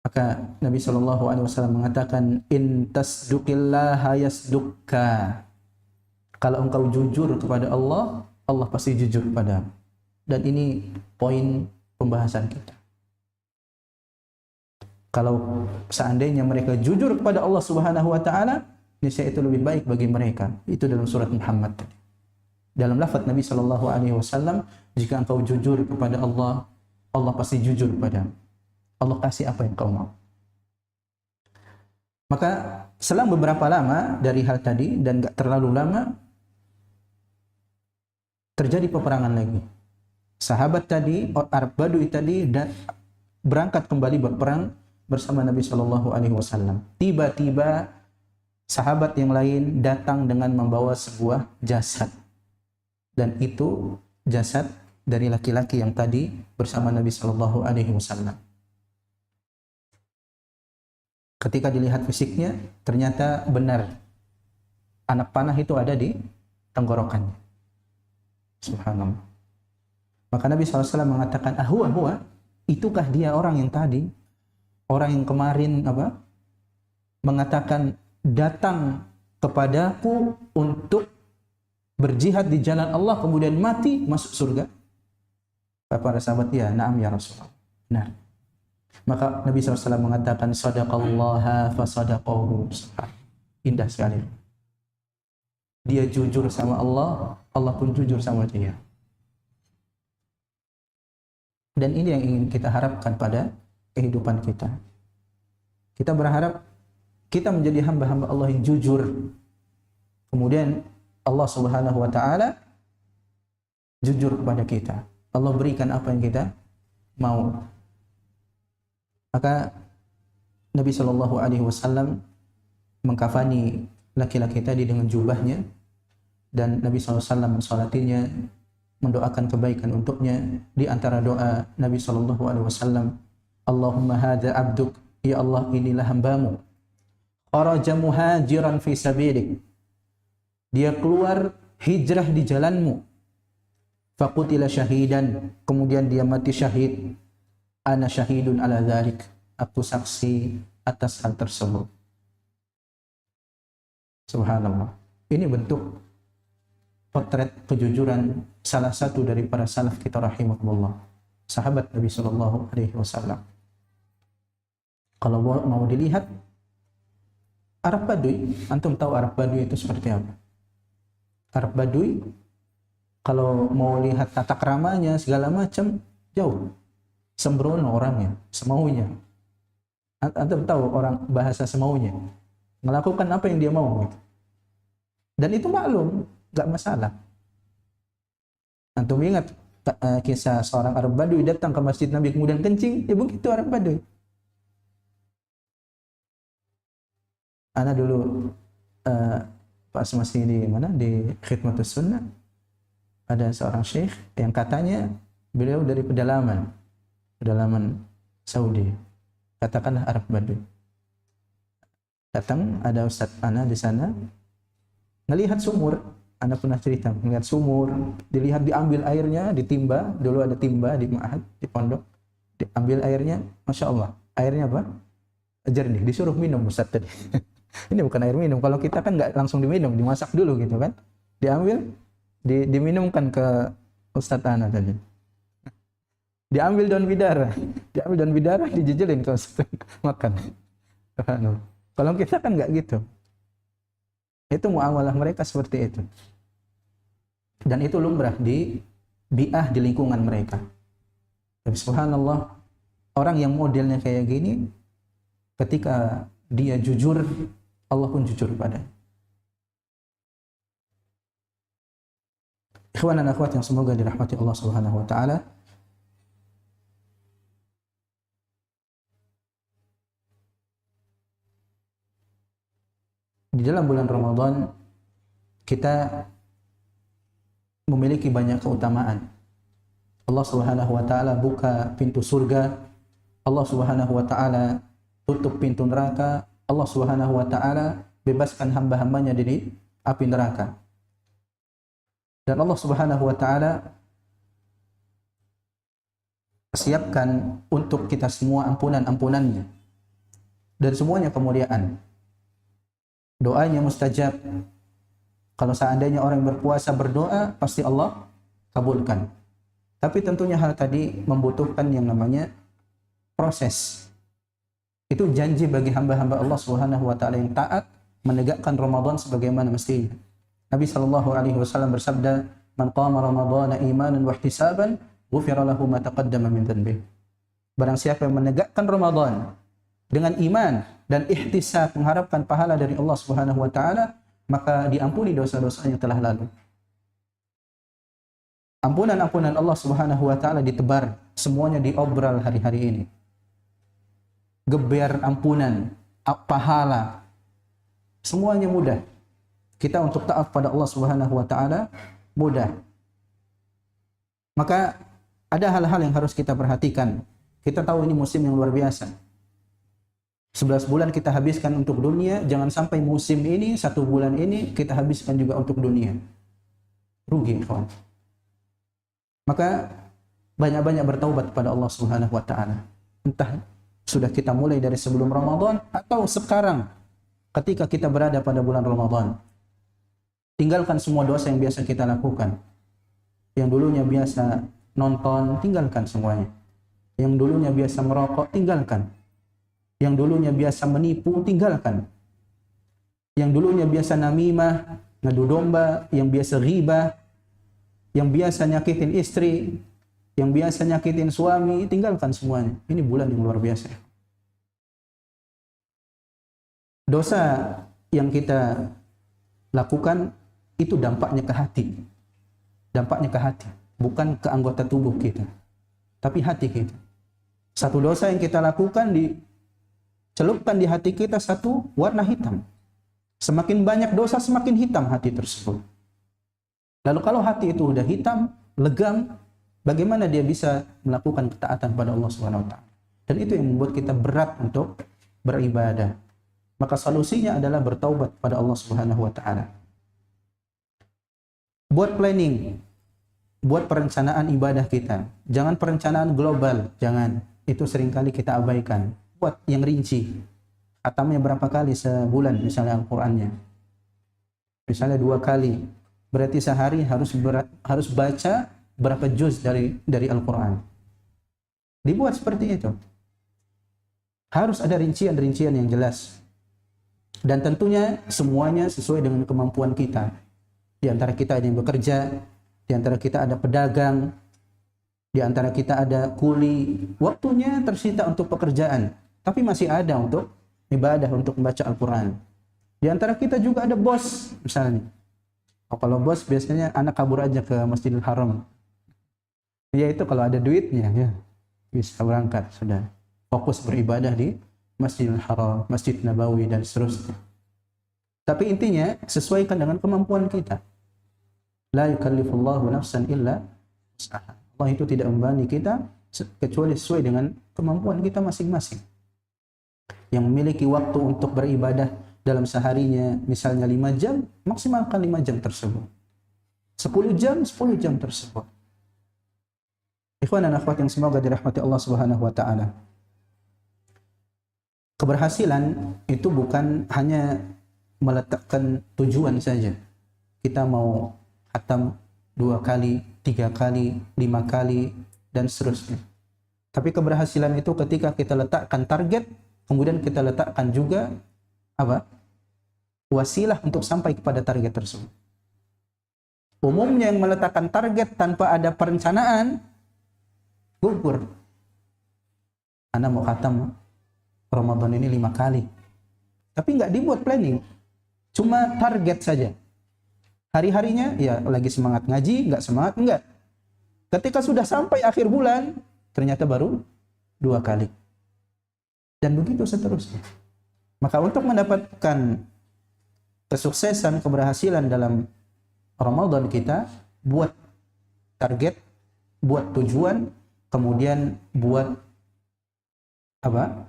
Maka Nabi sallallahu alaihi wasallam mengatakan, in tasduqillaha yasdukka. Kalau engkau jujur kepada Allah, Allah pasti jujur kepadamu. Dan ini poin pembahasan kita. Kalau seandainya mereka jujur kepada Allah Subhanahu wa taala, niscaya itu lebih baik bagi mereka. Itu dalam surat Muhammad tadi. Dalam lafaz Nabi sallallahu alaihi wasallam, jika engkau jujur kepada Allah, Allah pasti jujur kepadamu. Allah kasih apa yang kau mau. Maka selang beberapa lama dari hal tadi, dan gak terlalu lama, terjadi peperangan lagi. Sahabat tadi, Arab Badui tadi, dan berangkat kembali berperang bersama Nabi sallallahu alaihi wasallam. Tiba-tiba sahabat yang lain datang dengan membawa sebuah jasad. Dan itu jasad dari laki-laki yang tadi bersama Nabi sallallahu alaihi wasallam. Ketika dilihat fisiknya, ternyata benar anak panah itu ada di tenggorokannya. Subhanallah. Maka Nabi SAW mengatakan, huwa, itukah dia orang yang tadi? Orang yang kemarin mengatakan datang kepadaku untuk berjihad di jalan Allah, kemudian mati, masuk surga? Para sahabat, ya, na'am ya Rasulullah. Benar. Maka Nabi SAW mengatakan, sadaqallaha fasadaqahu. Indah sekali. Dia jujur sama Allah, Allah pun jujur sama dia. Dan ini yang ingin kita harapkan pada kehidupan kita. Kita berharap kita menjadi hamba-hamba Allah yang jujur. Kemudian Allah Subhanahu wa taala jujur kepada kita. Allah berikan apa yang kita mau. Maka Nabi sallallahu alaihi wasallam mengkafani laki-laki tadi dengan jubahnya, dan Nabi sallallahu alaihi wasallam mensalatinya, mendoakan kebaikan untuknya. Di antara doa Nabi sallallahu alaihi wasallam, Allahumma hadza abduk, ya Allah, inilah hambamu, kharaja muhajiran fi sabilik, dia keluar hijrah di jalanmu, faqutila syahidan, kemudian dia mati syahid, ana syahidun ala dzalik, aku saksi atas hal tersebut. Subhanallah. Ini bentuk potret kejujuran salah satu dari para salaf kita rahimahullah, sahabat Nabi sallallahu alaihi wasallam. Kalau mau dilihat Arab Badui, antum tahu Arab Badui itu seperti apa? Arab Badui kalau mau lihat tata keramanya segala macam, jauh, sembrono orangnya, semaunya. Antum tahu orang bahasa semaunya, melakukan apa yang dia mau gitu. Dan itu maklum, gak masalah. Antum ingat kisah seorang Arab Badui datang ke masjid Nabi kemudian kencing, ya begitu Arab Badui. Ana dulu pas masih di mana di Khidmatus Sunnah, ada seorang syekh yang katanya beliau dari pedalaman Saudi, katakanlah Arab Badui. Datang, ada Ustadz Ana di sana, ngelihat sumur. Ana pernah cerita, ngelihat sumur, dilihat diambil airnya, ditimba, dulu ada timba di ma'had, di pondok, diambil airnya, Masya Allah, airnya apa? Jernih, disuruh minum Ustadz tadi. Ini bukan air minum, kalau kita kan nggak langsung diminum, dimasak dulu gitu kan, diambil, diminumkan ke Ustadz Ana tadi. Diambil daun bidara, dijejelin ke Ustadz makan. Kalau kita kan nggak gitu. Itu muamalah mereka seperti itu. Dan itu lumrah di bi'ah, di lingkungan mereka. Tapi subhanallah, orang yang modelnya kayak gini, ketika dia jujur, Allah pun jujur padanya. Ikhwan dan akhwat yang semoga dirahmati Allah Subhanahu wa taala. Di dalam bulan Ramadan kita memiliki banyak keutamaan. Allah Subhanahu wa taala buka pintu surga, Allah Subhanahu wa taala tutup pintu neraka, Allah Subhanahu wa taala bebaskan hamba-hambanya dari api neraka. Dan Allah Subhanahu wa taala siapkan untuk kita semua ampunan-ampunannya dan semuanya kemuliaan. Doanya mustajab. Kalau seandainya orang berpuasa berdoa, pasti Allah kabulkan. Tapi tentunya hal tadi membutuhkan yang namanya proses. Itu janji bagi hamba-hamba Allah Subhanahu wa taala yang taat menegakkan Ramadan sebagaimana mestinya. Nabi sallallahu alaihi wasallam bersabda, "Man qama Ramadhana imanan wa ihtisaban, ghufira lahu ma taqaddama min dhanbihi." Barang siapa yang menegakkan Ramadan dengan iman dan ihtisab, mengharapkan pahala dari Allah Subhanahu wa taala, maka diampuni dosa-dosa yang telah lalu. Ampunan-ampunan Allah Subhanahu wa taala ditebar, semuanya diobral hari-hari ini. Geber ampunan, pahala, semuanya mudah. Kita untuk taat pada Allah Subhanahu wa taala mudah. Maka ada hal-hal yang harus kita perhatikan. Kita tahu ini musim yang luar biasa. 11 bulan kita habiskan untuk dunia, jangan sampai musim ini, 1 bulan ini kita habiskan juga untuk dunia. Rugi, kawan. Maka banyak-banyak bertaubat kepada Allah Subhanahu wa taala. Entah sudah kita mulai dari sebelum Ramadan atau sekarang ketika kita berada pada bulan Ramadan. Tinggalkan semua dosa yang biasa kita lakukan. Yang dulunya biasa nonton, tinggalkan semuanya. Yang dulunya biasa merokok, tinggalkan. Yang dulunya biasa menipu, tinggalkan. Yang dulunya biasa namimah, ngadu domba, yang biasa ghibah, yang biasa nyakitin istri, yang biasa nyakitin suami, tinggalkan semuanya. Ini bulan yang luar biasa. Dosa yang kita lakukan itu dampaknya ke hati. Dampaknya ke hati, bukan ke anggota tubuh kita, tapi hati kita. Satu dosa yang kita lakukan celupkan di hati kita satu warna hitam. Semakin banyak dosa, semakin hitam hati tersebut. Lalu kalau hati itu udah hitam, legam, bagaimana dia bisa melakukan ketaatan pada Allah Subhanahu wa taala? Dan itu yang membuat kita berat untuk beribadah. Maka solusinya adalah bertaubat pada Allah Subhanahu wa taala. Buat planning, buat perencanaan ibadah kita. Jangan perencanaan global, jangan. Itu seringkali kita abaikan. Buat yang rinci. Khatamnya berapa kali sebulan misalnya Al-Qur'annya. Misalnya 2 kali. Berarti sehari harus baca berapa juz dari Al-Qur'an. Dibuat seperti itu. Harus ada rincian-rincian yang jelas. Dan tentunya semuanya sesuai dengan kemampuan kita. Di antara kita ada yang bekerja, di antara kita ada pedagang, di antara kita ada kuli. Waktunya tersita untuk pekerjaan, tapi masih ada untuk ibadah, untuk membaca Al-Quran. Di antara kita juga ada bos, misalnya. Kalau bos biasanya anak kabur aja ke Masjidil Haram. Ya itu kalau ada duitnya ya bisa berangkat sudah. Fokus beribadah di Masjidil Haram, Masjid Nabawi dan seterusnya. Tapi intinya sesuaikan dengan kemampuan kita. La yukallifullahu nafsan illa wus'aha. Allah itu tidak membebani kita kecuali sesuai dengan kemampuan kita masing-masing. Yang memiliki waktu untuk beribadah dalam seharinya misalnya 5 jam, maksimalkan 5 jam tersebut. 10 jam tersebut. Ikhwan dan akhwat yang semoga dirahmati Allah Subhanahu wa taala. Keberhasilan itu bukan hanya meletakkan tujuan saja. Kita mau khatam 2 kali, 3 kali, 5 kali dan seterusnya. Tapi keberhasilan itu ketika kita letakkan target, kemudian kita letakkan juga apa? Wasilah untuk sampai kepada target tersebut. Umumnya yang meletakkan target tanpa ada perencanaan gugur. Anda mau khatam Ramadan ini 5 kali. Tapi nggak dibuat planning. Cuma target saja. Hari-harinya ya lagi semangat ngaji, nggak semangat, enggak. Ketika sudah sampai akhir bulan, ternyata baru 2 kali. Dan begitu seterusnya. Maka untuk mendapatkan kesuksesan, keberhasilan dalam Ramadan kita, buat target, buat tujuan, kemudian buat apa?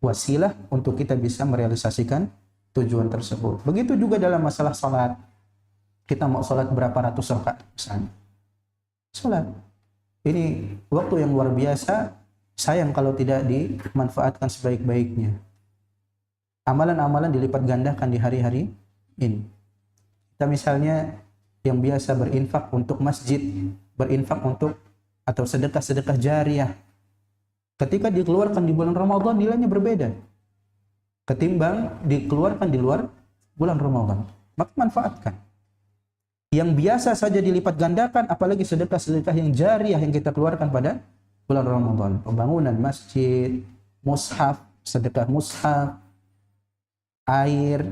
Wasilah untuk kita bisa merealisasikan tujuan tersebut. Begitu juga dalam masalah salat. Kita mau salat berapa ratus rakaat misalnya. Salat. Ini waktu yang luar biasa, sayang kalau tidak dimanfaatkan sebaik-baiknya. Amalan-amalan dilipat gandakan di hari-hari ini. Kita misalnya yang biasa berinfak untuk masjid, berinfak untuk atau sedekah-sedekah jariah. Ketika dikeluarkan di bulan Ramadan nilainya berbeda ketimbang dikeluarkan di luar bulan Ramadan. Maka manfaatkan. Yang biasa saja dilipat gandakan, apalagi sedekah-sedekah yang jariah yang kita keluarkan pada bulan Ramadan. Pembangunan masjid, mushaf, sedekah mushaf, air,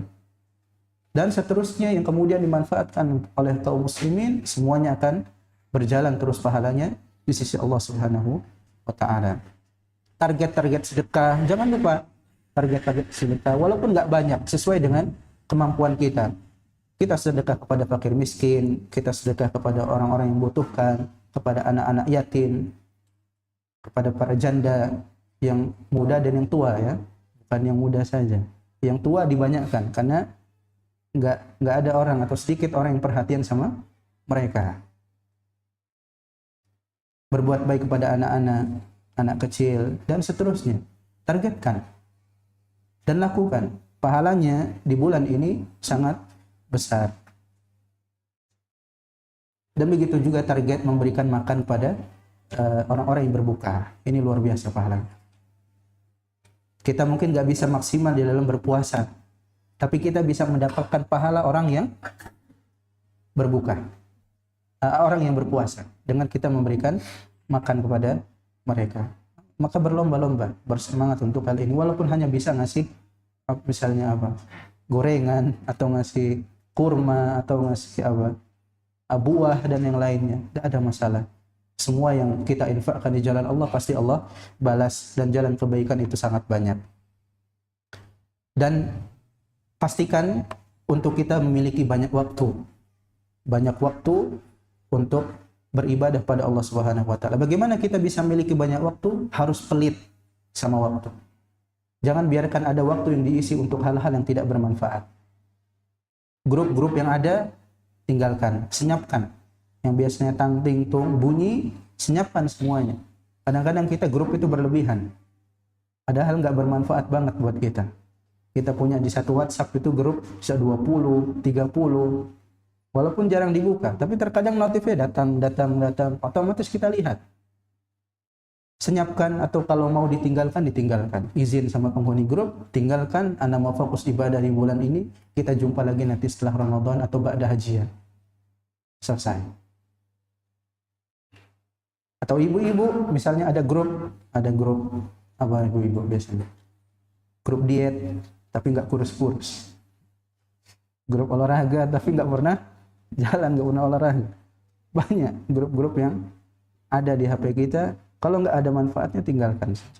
dan seterusnya yang kemudian dimanfaatkan oleh kaum muslimin, semuanya akan berjalan terus pahalanya di sisi Allah Subhanahu wa taala. Target-target sedekah, jangan lupa target-target sedekah walaupun nggak banyak, sesuai dengan kemampuan kita. Kita sedekah kepada fakir miskin, kita sedekah kepada orang-orang yang membutuhkan, kepada anak-anak yatim, kepada para janda yang muda dan yang tua ya, bukan yang muda saja. Yang tua dibanyakkan karena nggak ada orang atau sedikit orang yang perhatian sama mereka. Berbuat baik kepada anak-anak, anak kecil dan seterusnya. Targetkan dan lakukan. Pahalanya di bulan ini sangat besar. Dan begitu juga target memberikan makan pada orang-orang yang berbuka. Ini luar biasa pahalanya. Kita mungkin nggak bisa maksimal di dalam berpuasa, tapi kita bisa mendapatkan pahala orang yang berbuka, orang yang berpuasa, dengan kita memberikan makan kepada mereka. Maka berlomba-lomba, bersemangat untuk hal ini, walaupun hanya bisa ngasih misalnya apa, gorengan atau ngasih kurma atau ngasih apa, buah dan yang lainnya, tidak ada masalah. Semua yang kita infakkan di jalan Allah pasti Allah balas, dan jalan kebaikan itu sangat banyak. Dan pastikan untuk kita memiliki banyak waktu untuk beribadah pada Allah Subhanahu wa taala. Bagaimana kita bisa memiliki banyak waktu? Harus pelit sama waktu. Jangan biarkan ada waktu yang diisi untuk hal-hal yang tidak bermanfaat. Grup-grup yang ada tinggalkan, senyapkan. Yang biasanya tang ting tung bunyi, senyapkan semuanya. Kadang-kadang kita grup itu berlebihan. Padahal nggak bermanfaat banget buat kita. Kita punya di satu WhatsApp itu grup bisa 20, 30. Walaupun jarang dibuka, tapi terkadang notifnya datang, otomatis kita lihat. Senyapkan, atau kalau mau ditinggalkan. Izin sama penghuni grup, tinggalkan, Anda mau fokus ibadah di bulan ini, kita jumpa lagi nanti setelah Ramadan atau ba'da hajian. Selesai. Atau ibu-ibu, misalnya ada grup apa ibu-ibu biasanya? Grup diet, tapi nggak kurus-kurus. Grup olahraga, tapi nggak pernah jalan, nggak pernah olahraga. Banyak grup-grup yang ada di HP kita, kalau nggak ada manfaatnya tinggalkan saja.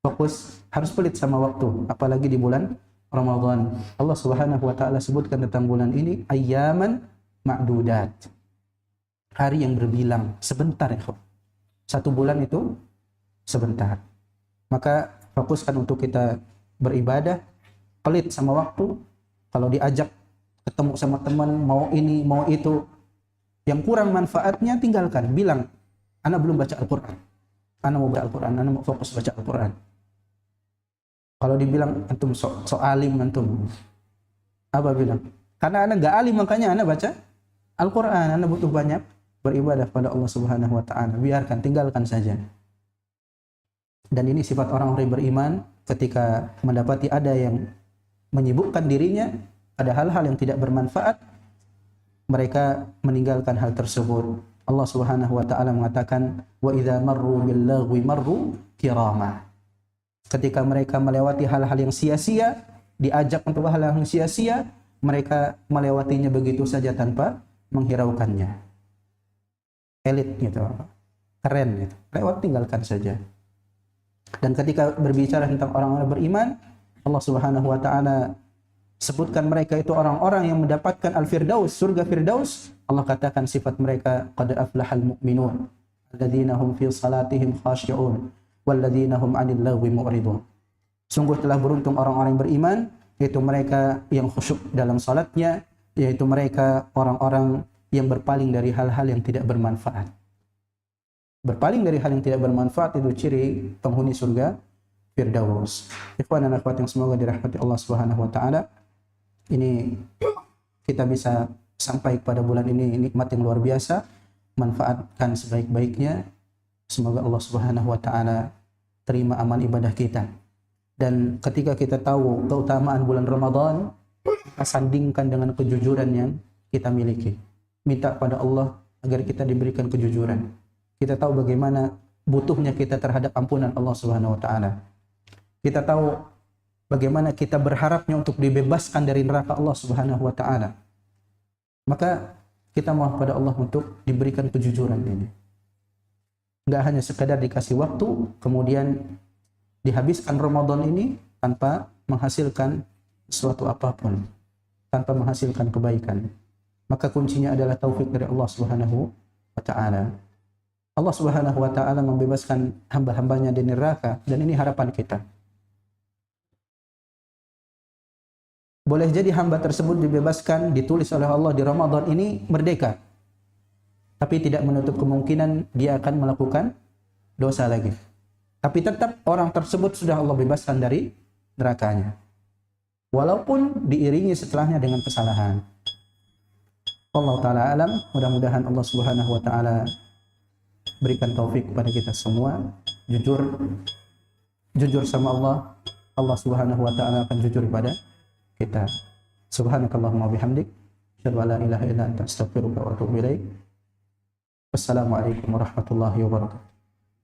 Fokus, harus pelit sama waktu, apalagi di bulan Ramadan. Allah Subhanahu wa taala sebutkan tentang bulan ini ayyaman ma'dudat. Hari yang berbilang, sebentar ya. Satu bulan itu sebentar. Maka fokuskan untuk kita beribadah, pelit sama waktu. Kalau diajak ketemu sama teman, mau ini, mau itu, yang kurang manfaatnya tinggalkan. Bilang, ana belum baca Al-Quran. Ana mau baca Al-Quran, ana mau fokus baca Al-Quran. Kalau dibilang antum so alim antum, apa bilang? Karena ana nggak alim makanya ana baca Al-Quran. Ana butuh banyak beribadah pada Allah Subhanahu wa taala. Biarkan, tinggalkan saja. Dan ini sifat orang-orang beriman, ketika mendapati ada yang menyibukkan dirinya pada hal-hal yang tidak bermanfaat, mereka meninggalkan hal tersebut. Allah Subhanahu wa taala mengatakan, "Wa idza marru bil lagwi marru kirama." Ketika mereka melewati hal-hal yang sia-sia, diajak untuk hal-hal yang sia-sia, mereka melewatinya begitu saja tanpa menghiraukannya. Elit gitu, keren gitu. Lewat, tinggalkan saja. Dan ketika berbicara tentang orang-orang beriman, Allah Subhanahu wa taala sebutkan mereka itu orang-orang yang mendapatkan al-firdaus, surga firdaus. Allah katakan sifat mereka, qad aflahal mu'minun alladzina hum fi salatihim khashi'un walladzina hum 'anil lagwi mu'ridun. Sungguh telah beruntung orang-orang yang beriman, yaitu mereka yang khusyuk dalam salatnya, yaitu mereka orang-orang yang berpaling dari hal-hal yang tidak bermanfaat. Berpaling dari hal yang tidak bermanfaat itu ciri penghuni surga firdaus. Ikhwan dan akhwat yang semoga dirahmati Allah Subhanahu wa taala, ini kita bisa sampai pada bulan ini nikmat yang luar biasa, manfaatkan sebaik-baiknya. Semoga Allah Subhanahu wa taala terima amal ibadah kita. Dan ketika kita tahu keutamaan bulan Ramadan, kita sandingkan dengan kejujuran yang kita miliki. Minta pada Allah agar kita diberikan kejujuran. Kita tahu bagaimana butuhnya kita terhadap ampunan Allah Subhanahu wa taala. Kita tahu bagaimana kita berharapnya untuk dibebaskan dari neraka Allah Subhanahu wa taala. Maka kita mohon pada Allah untuk diberikan kejujuran ini. Enggak hanya sekadar dikasih waktu, kemudian dihabiskan Ramadan ini tanpa menghasilkan sesuatu apapun, tanpa menghasilkan kebaikan. Maka kuncinya adalah taufik dari Allah Subhanahu wa taala. Allah Subhanahu wa taala membebaskan hamba-hambanya dari neraka, dan ini harapan kita. Boleh jadi hamba tersebut dibebaskan, ditulis oleh Allah di Ramadan ini merdeka. Tapi tidak menutup kemungkinan dia akan melakukan dosa lagi. Tapi tetap orang tersebut sudah Allah bebaskan dari nerakanya. Walaupun diiringi setelahnya dengan kesalahan. Allah Ta'ala alam, mudah-mudahan Allah Subhanahu wa Ta'ala berikan taufik kepada kita semua. Jujur sama Allah. Allah Subhanahu wa Ta'ala akan jujur kepada kita. Subhanakallahumma bihamdik, asyhadu an la ilaha illa anta, astaghfiruka wa atubu ilaik. Wassalamualaikum warahmatullahi wabarakatuh.